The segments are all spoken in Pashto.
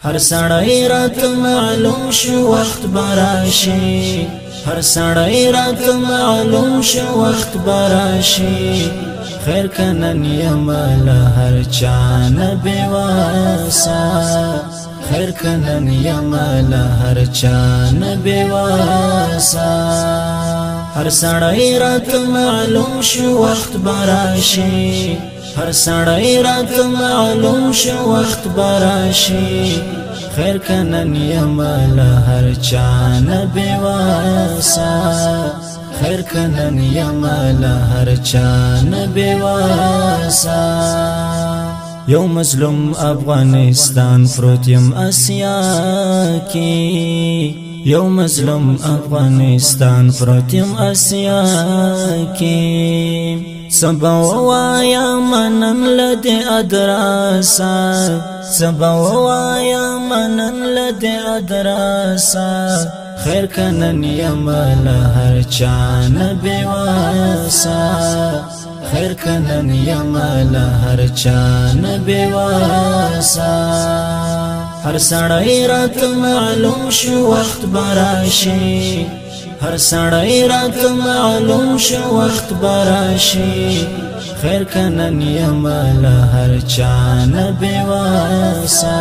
هر سړی راته معلوم شو وخت براشي هر سړی راته معلوم شو وخت براشي خیر کنن یمل هر چانه بیواسا خیر کنن یمل هر چانه بیواسا هر سړی راته معلوم شو وخت براشي هر سړی راته معلوم شو وخت براشي خیر کنن یمل هر چانه بیواسا خیر کنن یمل هر چانه بیواسا یو مظلوم افغانستان پروت یم اسیا کی یو مظلوم افغانستان پروت یم اسیا کی سبا وایا منن لدی ادراسا سبا وایا منن لدی ادراسا خیر کنن یمل هر چانه بیواسا خیر کنن یمل هر چانه بیواسا هر سړی راته معلوم شو وخت براشي هر سړی راته معلوم شو وخت براشي خیر کنن یمل هر چانه بیواسا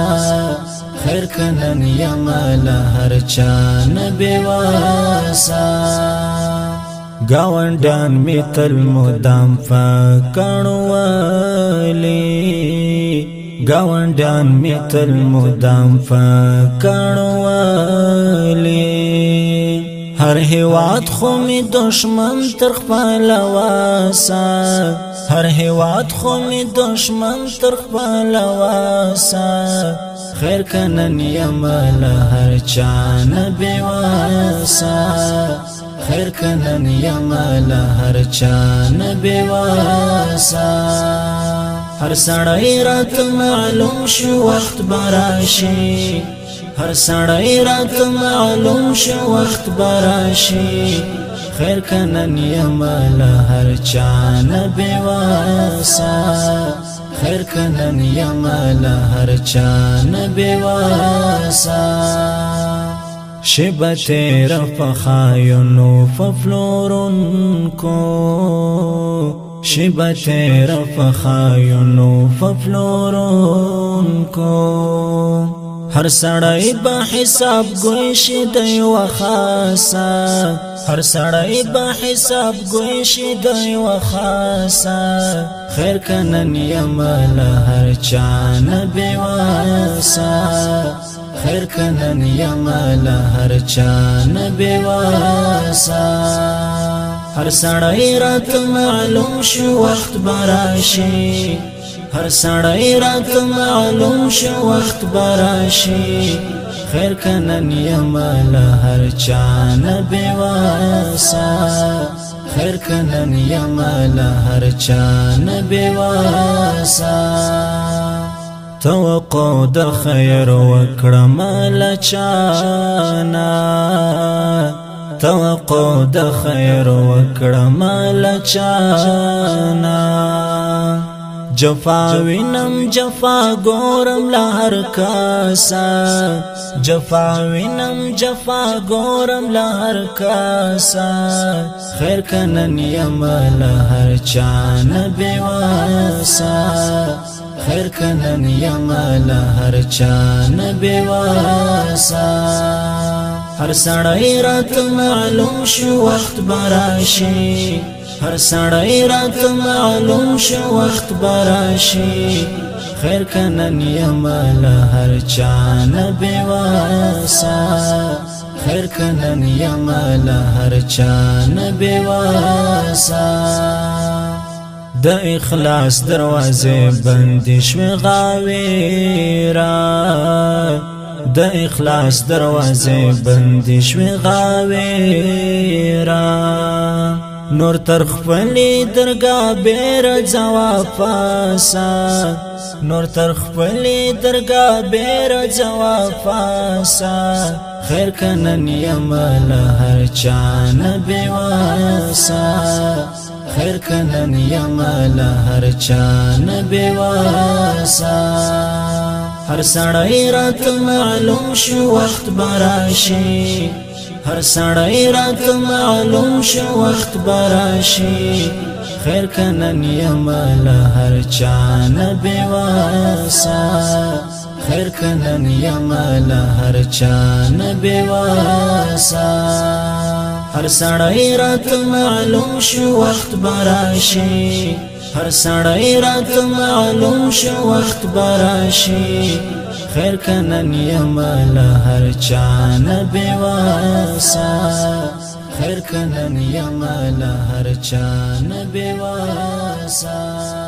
خیر کنن یمل هر چانه بیواسا گاونډان می تل مدام فکړو ولی گاونډان می تل مدام فکړو ولی هر هیواد خو می دشمن تر خپل واسا هر هیواد خو می دشمن تر خپل واسا خیر کنن یمل هر چانه بیواسا خیر کنن یمل هر چانه بیواسا هر سړی راته معلوم شو وخت براشي هر سړی راته معلوم شو وخت براشي خیر کنن یمل هر چانه بیواسا خیر کنن یمل هر چانه بیواسا شب تیرا فخایونو ففلورن کو شب تیرا فخایونو ففلورن کو هر سړی با حساب گوش دی وخاسا هر سړی با حساب گوش دی وخاسا خیر کنن یمل هر چانه بیواسا خیر کنن یمل هر چانه بیواسا هر سړی راته معلوم شو وخت براشي هر سړی راته معلوم شو وخت براشي خیر کنن یمل هر چانه بیواسا خیر کنن یمل هر چانه بیواسا توقع د خیر وکړه مال چانا توقع د خیر وکړه مال چانا جفا وینم جفا ګورم لهر کاسا جفا وینم جفا ګورم لهر کاسا خیر کنن یمل هر چانه بیواسا خیر کنن یمل هر چانه بیواسا هر سړی راته معلوم شو وخت براشي هر سړی راته معلوم شو وخت براشي خیر کنن یمل هر چانه بیواسا خیر کنن یمل هر چانه بیواسا د اخلاص دروازه بندي شوي غاویرا د اخلاص دروازه بندي شوي غاویرا نور تر خپلی درگاه بیر جواب پاسا نور تر خپلی درگاه بیر جواب پاسا خیر کنن یمل هر چانه بیواسا خیر کنن یمل هر چانه بیواسا هر سړی رات معلوم شو وخت براشي هر سړی رات معلوم شو وخت براشي خیر کنن یمل هر چان بیواسا خیر کنن یمل هر چان بیواسا هر سړی رات معلوم شو وخت براشي هر سړی رات معلوم شو وخت براشي خیر کنن یمل هر چان بیواسا خیر کنن یمل هر چان بیواسا